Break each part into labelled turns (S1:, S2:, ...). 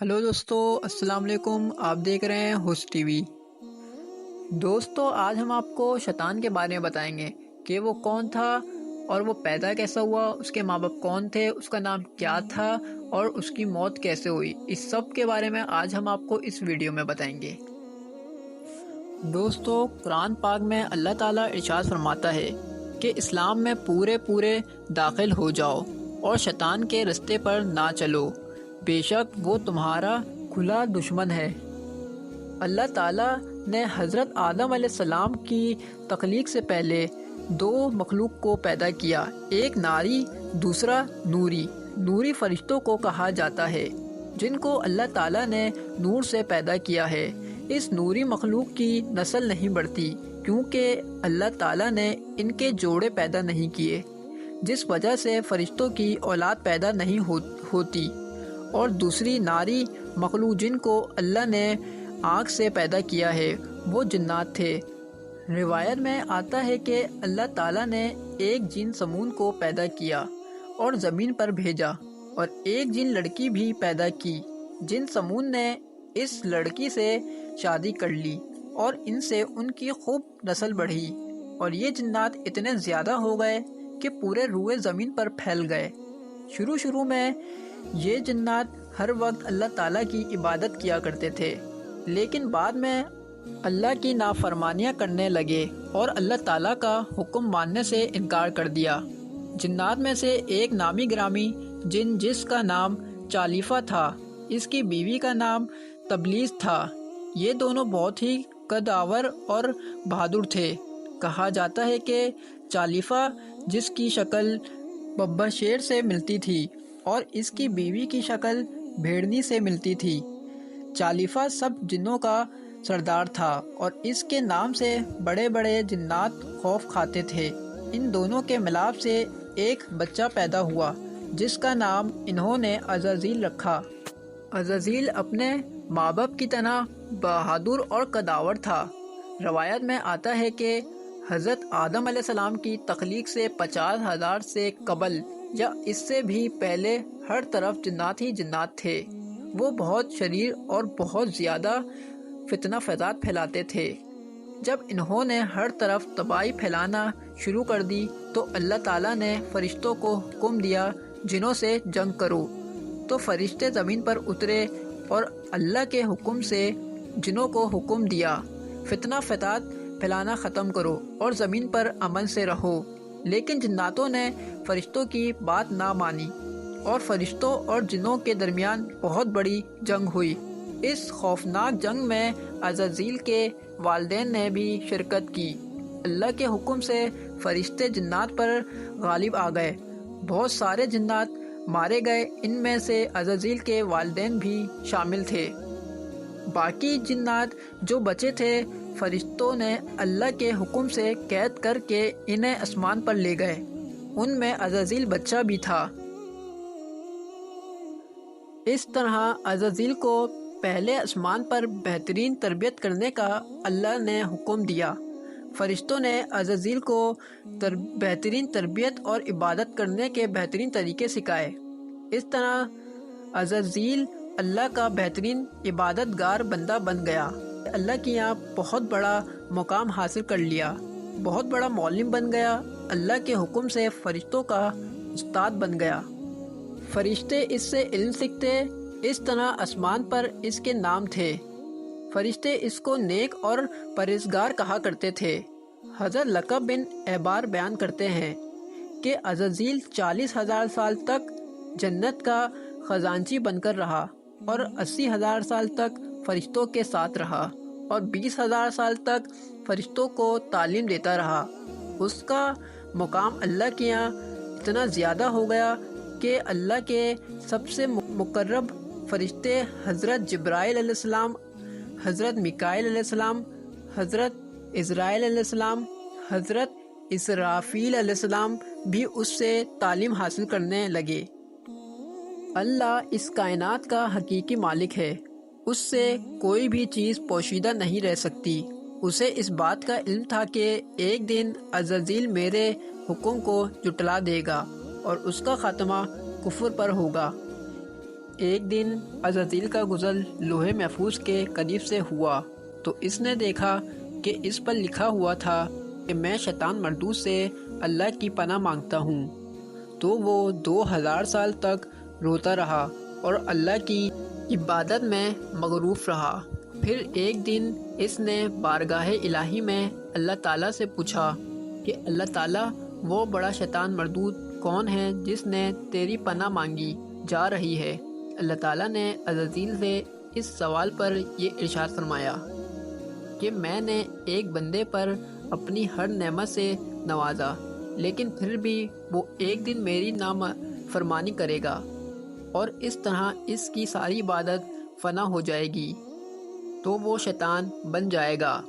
S1: Hello دوستو، السلام علیکم۔ آپ دیکھ رہے ہیں ہوس ٹی وی۔ دوستو، آج ہم آپ کو شیطان کے بارے میں بتائیں گے کہ وہ کون تھا اور وہ پیدا کیسا ہوا، اس کے ماں باپ کون تھے، اس کا نام کیا تھا اور اس کی موت کیسے ہوئی۔ اس سب کے بارے میں آج ہم آپ کو اس ویڈیو میں بتائیں گے۔ دوستو، قرآن پاک میں اللہ تعالیٰ ارشاد فرماتا ہے کہ اسلام میں پورے داخل ہو جاؤ اور شیطان کے رستے پر نہ چلو، بے شک وہ تمہارا کھلا دشمن ہے۔ اللہ تعالیٰ نے حضرت آدم علیہ السلام کی تخلیق سے پہلے دو مخلوق کو پیدا کیا، ایک ناری، دوسرا نوری۔ نوری فرشتوں کو کہا جاتا ہے جن کو اللہ تعالیٰ نے نور سے پیدا کیا ہے۔ اس نوری مخلوق کی نسل نہیں بڑھتی کیونکہ اللہ تعالیٰ نے ان کے جوڑے پیدا نہیں کیے، جس وجہ سے فرشتوں کی اولاد پیدا نہیں ہوتی۔ اور دوسری ناری مخلوق جن کو اللہ نے آگ سے پیدا کیا ہے وہ جنات تھے۔ روایت میں آتا ہے کہ اللہ تعالیٰ نے ایک جن سمون کو پیدا کیا اور زمین پر بھیجا، اور ایک جن لڑکی بھی پیدا کی۔ جن سمون نے اس لڑکی سے شادی کر لی اور ان سے ان کی خوب نسل بڑھی، اور یہ جنات اتنے زیادہ ہو گئے کہ پورے روئے زمین پر پھیل گئے۔ شروع میں یہ جنات ہر وقت اللہ تعالیٰ کی عبادت کیا کرتے تھے، لیکن بعد میں اللہ کی نافرمانیاں کرنے لگے اور اللہ تعالیٰ کا حکم ماننے سے انکار کر دیا۔ جنات میں سے ایک نامی گرامی جن جس کا نام چالیفہ تھا، اس کی بیوی کا نام تبلیس تھا۔ یہ دونوں بہت ہی قدآور اور بہادر تھے۔ کہا جاتا ہے کہ چالیفہ، جس کی شکل ببا شیر سے ملتی تھی، اور اس کی بیوی کی شکل بھیڑنی سے ملتی تھی۔ چالیفہ سب جنوں کا سردار تھا اور اس کے نام سے بڑے جنات خوف کھاتے تھے۔ ان دونوں کے ملاپ سے ایک بچہ پیدا ہوا جس کا نام انہوں نے عزازیل رکھا۔ عزازیل اپنے ماں باپ کی طرح بہادر اور قدآور تھا۔ روایت میں آتا ہے کہ حضرت آدم علیہ السلام کی تخلیق سے 50,000 سے قبل یا اس سے بھی پہلے ہر طرف جنات ہی جنات تھے۔ وہ بہت شریر اور بہت زیادہ فتنہ فساد پھیلاتے تھے۔ جب انہوں نے ہر طرف تباہی پھیلانا شروع کر دی تو اللہ تعالیٰ نے فرشتوں کو حکم دیا جنوں سے جنگ کرو، تو فرشتے زمین پر اترے اور اللہ کے حکم سے جنوں کو حکم دیا فتنہ فساد پھیلانا ختم کرو اور زمین پر امن سے رہو۔ لیکن جناتوں نے فرشتوں کی بات نہ مانی اور فرشتوں اور جنوں کے درمیان بہت بڑی جنگ ہوئی۔ اس خوفناک جنگ میں عزازیل کے والدین نے بھی شرکت کی۔ اللہ کے حکم سے فرشتے جنات پر غالب آ گئے، بہت سارے جنات مارے گئے، ان میں سے عزازیل کے والدین بھی شامل تھے۔ باقی جنات جو بچے تھے فرشتوں نے اللہ کے حکم سے قید کر کے انہیں آسمان پر لے گئے۔ ان میں عزازیل بچہ بھی تھا۔ اس طرح عزازیل کو پہلے آسمان پر بہترین تربیت کرنے کا اللہ نے حکم دیا۔ فرشتوں نے عزازیل کو بہترین تربیت اور عبادت کرنے کے بہترین طریقے سکھائے۔ اس طرح عزازیل اللہ کا بہترین عبادت گار بندہ بن گیا۔ اللہ کی یہاں بہت بڑا مقام حاصل کر لیا، بہت بڑا معلم بن گیا، اللہ کے حکم سے فرشتوں کا استاد بن گیا۔ فرشتے اس سے علم سیکھتے، اس طرح آسمان پر اس کے نام تھے۔ فرشتے اس کو نیک اور پرہیزگار کہا کرتے تھے۔ حضرت لقب بن احبار بیان کرتے ہیں کہ عزازیل 40,000 سال تک جنت کا خزانچی بن کر رہا اور 80,000 سال تک فرشتوں کے ساتھ رہا اور 20,000 سال تک فرشتوں کو تعلیم دیتا رہا۔ اس کا مقام اللہ کے یہاں اتنا زیادہ ہو گیا کہ اللہ کے سب سے مقرب فرشتے حضرت جبرائیل علیہ السلام، حضرت میکائیل علیہ السلام، حضرت عزرائیل علیہ السلام، حضرت اسرافیل علیہ السلام بھی اس سے تعلیم حاصل کرنے لگے۔ اللہ اس کائنات کا حقیقی مالک ہے، اس سے کوئی بھی چیز پوشیدہ نہیں رہ سکتی۔ اسے اس بات کا علم تھا کہ ایک دن عزازیل میرے حکم کو جھٹلا دے گا اور اس کا خاتمہ کفر پر ہوگا۔ ایک دن عزازیل کا گزر لوح محفوظ کے قریب سے ہوا تو اس نے دیکھا کہ اس پر لکھا ہوا تھا کہ میں شیطان مردود سے اللہ کی پناہ مانگتا ہوں۔ تو وہ 2000 سال تک روتا رہا اور اللہ کی عبادت میں مغروف رہا۔ پھر ایک دن اس نے بارگاہ الہی میں اللہ تعالیٰ سے پوچھا کہ اللہ تعالیٰ وہ بڑا شیطان مردود کون ہے جس نے تیری پناہ مانگی جا رہی ہے؟ اللہ تعالیٰ نے عزازیل سے اس سوال پر یہ ارشاد فرمایا کہ میں نے ایک بندے پر اپنی ہر نعمت سے نوازا، لیکن پھر بھی وہ ایک دن میری نافرمانی کرے گا اور اس طرح اس کی ساری عبادت فنا ہو جائے گی تو وہ شیطان بن جائے گا۔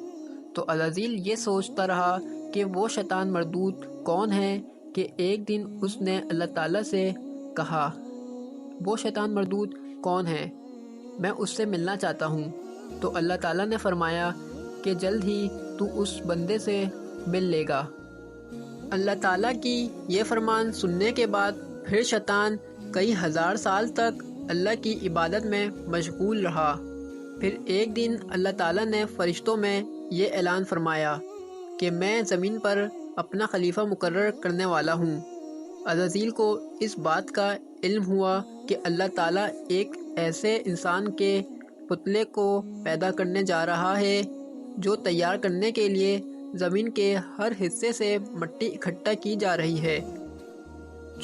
S1: تو عزازیل یہ سوچتا رہا کہ وہ شیطان مردود کون ہے کہ ایک دن اس نے اللہ تعالیٰ سے کہا وہ شیطان مردود کون ہے، میں اس سے ملنا چاہتا ہوں۔ تو اللہ تعالیٰ نے فرمایا کہ جلد ہی تو اس بندے سے مل لے گا۔ اللہ تعالیٰ کی یہ فرمان سننے کے بعد پھر شیطان کئی ہزار سال تک اللہ کی عبادت میں مشغول رہا۔ پھر ایک دن اللہ تعالیٰ نے فرشتوں میں یہ اعلان فرمایا کہ میں زمین پر اپنا خلیفہ مقرر کرنے والا ہوں۔ عزازیل کو اس بات کا علم ہوا کہ اللہ تعالیٰ ایک ایسے انسان کے پتلے کو پیدا کرنے جا رہا ہے جو تیار کرنے کے لیے زمین کے ہر حصے سے مٹی اکٹھا کی جا رہی ہے۔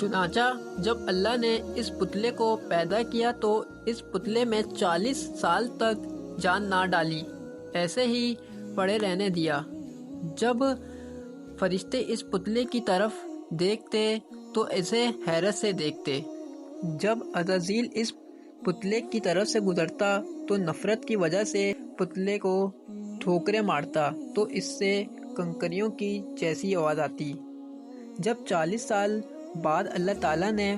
S1: چنانچہ جب اللہ نے اس پتلے کو پیدا کیا تو اس پتلے میں 40 سال تک جان نہ ڈالی، ایسے ہی پڑے رہنے دیا۔ جب فرشتے اس پتلے کی طرف دیکھتے تو اسے حیرت سے دیکھتے۔ جب عزازیل اس پتلے کی طرف سے گزرتا تو نفرت کی وجہ سے پتلے کو ٹھوکریں مارتا تو اس سے کنکریوں کی جیسی آواز آتی۔ جب 40 سال بعد اللہ تعالیٰ نے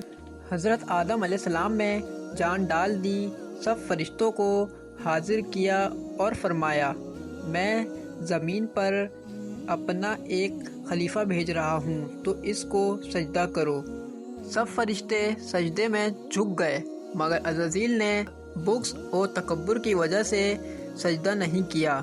S1: حضرت آدم علیہ السلام میں جان ڈال دی، سب فرشتوں کو حاضر کیا اور فرمایا میں زمین پر اپنا ایک خلیفہ بھیج رہا ہوں تو اس کو سجدہ کرو۔ سب فرشتے سجدے میں جھک گئے مگر عزازیل نے بغض و تکبر کی وجہ سے سجدہ نہیں کیا۔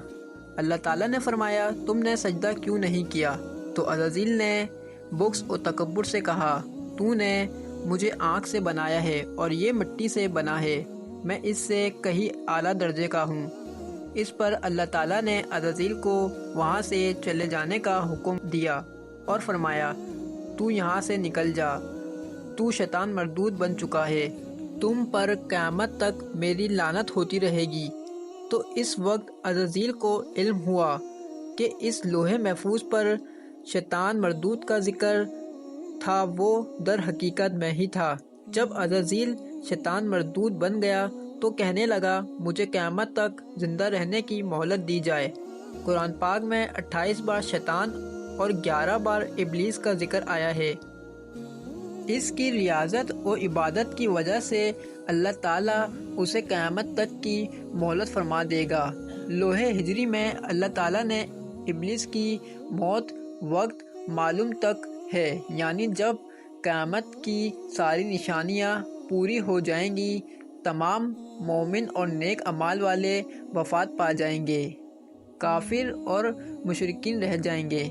S1: اللہ تعالیٰ نے فرمایا تم نے سجدہ کیوں نہیں کیا؟ تو عزازیل نے بغض و تکبر سے کہا تو نے مجھے آنکھ سے بنایا ہے اور یہ مٹی سے بنا ہے، میں اس سے کہیں اعلیٰ درجے کا ہوں۔ اس پر اللہ تعالیٰ نے عزازیل کو وہاں سے چلے جانے کا حکم دیا اور فرمایا تو یہاں سے نکل جا، تو شیطان مردود بن چکا ہے، تم پر قیامت تک میری لعنت ہوتی رہے گی۔ تو اس وقت عزازیل کو علم ہوا کہ اس لوح محفوظ پر شیطان مردود کا ذکر تھا، وہ در حقیقت میں ہی تھا۔ جب عزازیل شیطان مردود بن گیا تو کہنے لگا مجھے قیامت تک زندہ رہنے کی مہلت دی جائے۔ قرآن پاک میں 28 بار شیطان اور 11 بار ابلیس کا ذکر آیا ہے۔ اس کی ریاضت و عبادت کی وجہ سے اللہ تعالیٰ اسے قیامت تک کی مہلت فرما دے گا۔ لوح ہجری میں اللہ تعالیٰ نے ابلیس کی موت وقت معلوم تک ہے، یعنی جب قیامت کی ساری نشانیاں پوری ہو جائیں گی تمام مومن اور نیک اعمال والے وفات پا جائیں گے، کافر اور مشرکین رہ جائیں گے۔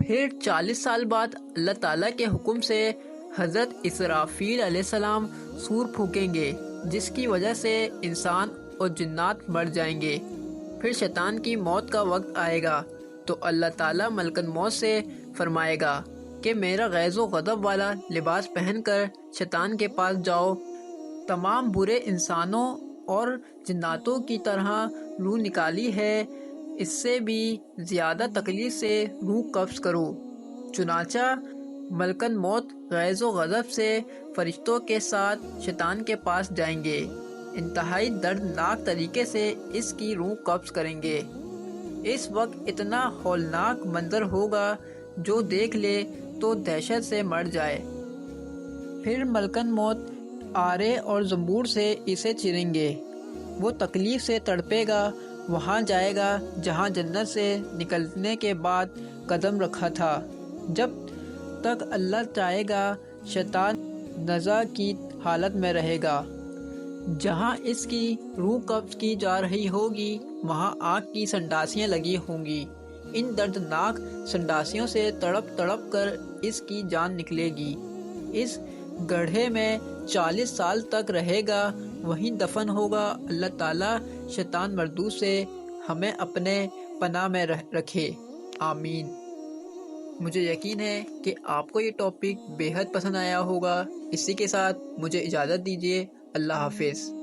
S1: پھر 40 سال بعد اللہ تعالیٰ کے حکم سے حضرت اسرافیل علیہ السلام سور پھونکیں گے جس کی وجہ سے انسان اور جنات مر جائیں گے۔ پھر شیطان کی موت کا وقت آئے گا تو اللہ تعالیٰ ملک الموت سے فرمائے گا کہ میرا غیظ و غضب والا لباس پہن کر شیطان کے پاس جاؤ، تمام برے انسانوں اور جناتوں کی طرح روح نکالی ہے، اس سے بھی زیادہ تکلیف سے روح قبض کرو۔ چنانچہ ملکن موت غیظ و غضب سے فرشتوں کے ساتھ شیطان کے پاس جائیں گے، انتہائی دردناک طریقے سے اس کی روح قبض کریں گے۔ اس وقت اتنا ہولناک منظر ہوگا جو دیکھ لے تو دہشت سے مر جائے۔ پھر ملکن موت آرے اور زنبور سے اسے چیریں گے، وہ تکلیف سے تڑپے گا، وہاں جائے گا جہاں جنت سے نکلنے کے بعد قدم رکھا تھا۔ جب تک اللہ چاہے گا شیطان نزع کی حالت میں رہے گا۔ جہاں اس کی روح قبض کی جا رہی ہوگی وہاں آگ کی سنڈاسیاں لگی ہوں گی۔ ان دردناک سنڈاسیوں سے تڑپ تڑپ کر اس کی جان نکلے گی۔ اس گڑھے میں 40 سال تک رہے گا، وہیں دفن ہوگا۔ اللہ تعالیٰ شیطان مردود سے ہمیں اپنے پناہ میں رکھے، آمین۔ مجھے یقین ہے کہ آپ کو یہ ٹاپک بے حد پسند آیا ہوگا۔ اسی کے ساتھ مجھے اجازت دیجیے، اللہ حافظ۔